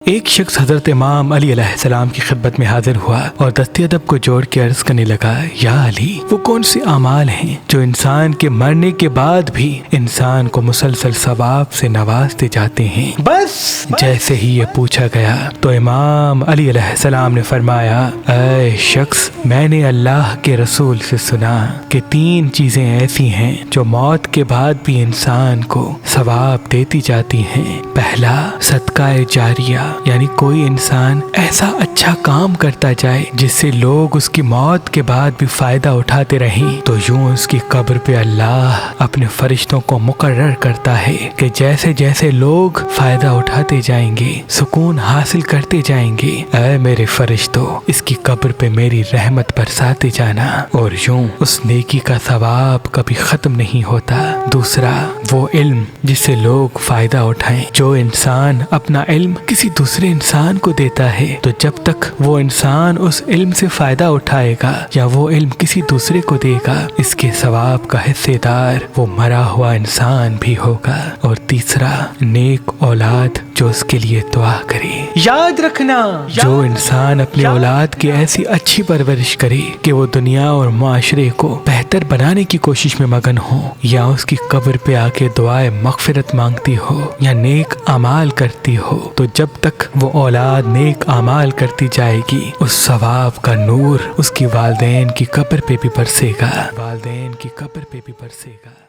ایک شخص حضرت امام علی علیہ السلام کی خدمت میں حاضر ہوا اور دست ادب کو جوڑ کے عرض کرنے لگا، یا علی، وہ کون سے اعمال ہیں جو انسان کے مرنے کے بعد بھی انسان کو مسلسل ثواب سے نوازتے جاتے ہیں؟ بس جیسے ہی یہ پوچھا گیا تو امام علی علیہ السلام نے فرمایا، اے شخص، میں نے اللہ کے رسول سے سنا کہ 3 چیزیں ایسی ہیں جو موت کے بعد بھی انسان کو ثواب دیتی جاتی ہیں۔ پہلا، صدقہ جاریہ، یعنی کوئی انسان ایسا اچھا کام کرتا جائے جس سے لوگ اس کی موت کے بعد بھی فائدہ اٹھاتے رہیں، تو یوں اس کی قبر پہ اللہ اپنے فرشتوں کو مقرر کرتا ہے کہ جیسے جیسے لوگ فائدہ اٹھاتے جائیں گے، سکون حاصل کرتے جائیں گے، اے میرے فرشتوں، اس کی قبر پہ میری رحمت برساتے جانا، اور یوں اس نیکی کا ثواب کبھی ختم نہیں ہوتا۔ دوسرا، وہ علم جس سے لوگ فائدہ اٹھائیں۔ جو انسان اپنا علم کسی دوسرے انسان کو دیتا ہے تو جب تک وہ انسان اس علم سے فائدہ اٹھائے گا یا وہ علم کسی دوسرے کو دے گا، اس کے ثواب کا حصے دار وہ مرا ہوا انسان بھی ہوگا۔ اور تیسرا، نیک اولاد جو اس کے لیے دعا کرے۔ یاد رکھنا، جو انسان اپنی اولاد کی ایسی اچھی پرورش کرے کہ وہ دنیا اور معاشرے کو بہتر بنانے کی کوشش میں مگن ہو، یا اس کی قبر پہ آ کے دعائے مغفرت مانگتی ہو یا نیک اعمال کرتی ہو، تو جب تک وہ اولاد نیک اعمال کرتی جائے گی، اس ثواب کا نور اس کی والدین کی قبر پہ بھی برسے گا، والدین کی قبر پہ بھی برسے گا۔